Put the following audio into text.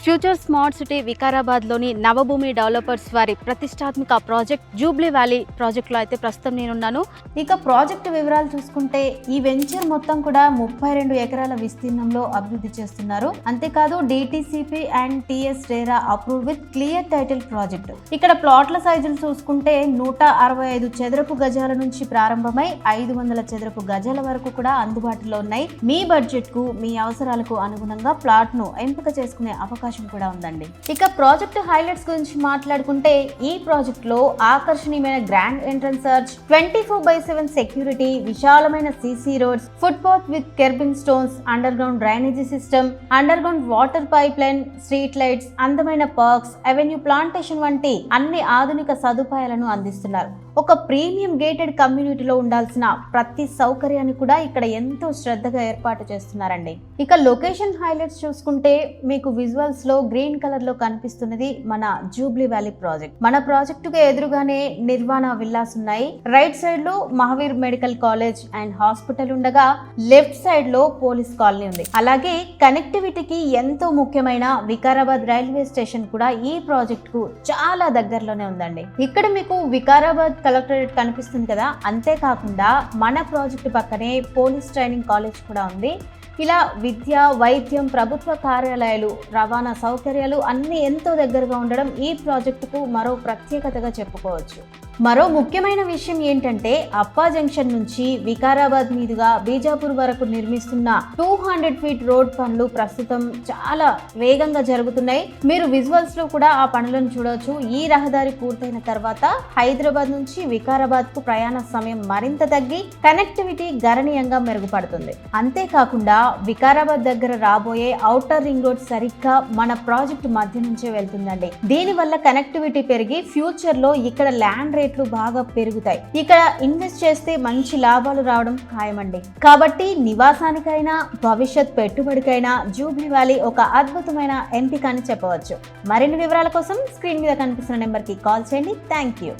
Future smart city వికారాబాద్లోని Navabhoomi developers వారి ప్రతిష్టాత్మక ప్రాజెక్ట్ జూబ్లీ వ్యాలీ ప్రాజెక్టులో అయితే ప్రస్తుతం నేనున్నాను. ఇక ప్రాజెక్టు వివరాలు చూసుకుంటే ఈ వెంచర్ మొత్తం కూడా 32 ఎకరాల విస్తీర్ణంలో అభివృద్ధి చేస్తున్నారు. అంతేకాదు DTCP and TS RERA approved with clear title project. ఇక్కడ ప్లాట్ల సైజులు చూసుకుంటే 165 చదరపు గజాల నుంచి ప్రారంభమై 500 చదరపు గజాల వరకు కూడా అందుబాటులో ఉన్నాయి. మీ బడ్జెట్ కు మీ అవసరాలకు అనుగుణంగా ప్లాట్ ను ఎంపిక చేసుకునే అవకాశం కూడా ఉందండి. ఇక ప్రాజెక్ట్ హైలైట్స్ గురించి మాట్లాడుకుంటే ఈ ప్రాజెక్ట్ లో ఆకర్షణీయమైన గ్రాండ్ ఎంట్రన్స్ ఆర్చ్, 24/7 సెక్యూరిటీ, విశాలమైన CC roads, footpath with kerbing stones, underground drainage system, underground water pipeline, street lights, అందమైన పార్క్స్, అవెన్యూ ప్లాంటేషన్ వంటి అన్ని ఆధునిక సదుపాయాలను అందిస్తున్నారు. ఒక ప్రీమియం గేటెడ్ కమ్యూనిటీలో ఉండాల్సిన ప్రతి సౌకర్యాన్ని కూడా ఇక్కడ ఎంతో శ్రద్ధగా ఏర్పాటు చేస్తున్నారండి. ఇక లొకేషన్ హైలైట్స్ చూసుకుంటే మీకు విజువల్స్ లో గ్రీన్ కలర్ లో కనిపిస్తున్నది మన జూబ్లీ వ్యాలీ ప్రాజెక్ట్. మన ప్రాజెక్టుకు ఎదురుగానే నిర్వాణ విల్లాస్ ఉన్నాయి. రైట్ సైడ్ లో Mahavir medical college and hospital ఉండగా లెఫ్ట్ సైడ్ లో పోలీస్ కాలనీ ఉంది. అలాగే కనెక్టివిటీకి ఎంతో ముఖ్యమైన వికారాబాద్ రైల్వే స్టేషన్ కూడా ఈ ప్రాజెక్ట్ కు చాలా దగ్గరలోనే ఉందండి. ఇక్కడ మీకు వికారాబాద్ కలెక్టరేట్ కనిపిస్తుంది కదా, అంతేకాకుండా మన ప్రాజెక్టు పక్కనే పోలీస్ ట్రైనింగ్ కాలేజ్ కూడా ఉంది. ఇలా విద్య, వైద్యం, ప్రభుత్వ కార్యాలయాలు, రవాణా సౌకర్యాలు అన్ని ఎంతో దగ్గరగా ఉండడం ఈ ప్రాజెక్టుకు మరో ప్రత్యేకతగా చెప్పుకోవచ్చు. మరో ముఖ్యమైన విషయం ఏంటంటే అప్పా జంక్షన్ నుంచి వికారాబాద్ మీదుగా బీజాపూర్ వరకు నిర్మిస్తున్న 200 ఫీట్ రోడ్ పనులు ప్రస్తుతం చాలా వేగంగా జరుగుతున్నాయి. మీరు విజువల్స్ లో కూడా ఆ పనులను చూడవచ్చు. ఈ రహదారి పూర్తయిన తర్వాత హైదరాబాద్ నుంచి వికారాబాద్ కు ప్రయాణ సమయం మరింత తగ్గి కనెక్టివిటీ గణనీయంగా మెరుగుపడుతుంది. అంతేకాకుండా వికారాబాద్ దగ్గర రాబోయే ఔటర్ రింగ్ రోడ్ సరిగ్గా మన ప్రాజెక్టు మధ్య నుంచే వెళ్తుందండి. దీనివల్ల కనెక్టివిటీ పెరిగి ఫ్యూచర్ లో ఇక్కడ ల్యాండ్ రేట్లు బాగా పెరుగుతాయి. ఇక్కడ ఇన్వెస్ట్ చేస్తే మంచి లాభాలు రావడం ఖాయమండి. కాబట్టి నివాసానికైనా భవిష్యత్ పెట్టుబడికైనా జూబ్లీ వ్యాలీ ఒక అద్భుతమైన ఎంపిక అని చెప్పవచ్చు. మరిన్ని వివరాల కోసం స్క్రీన్ మీద కనిపిస్తున్న నెంబర్కి కాల్ చేయండి. Thank you.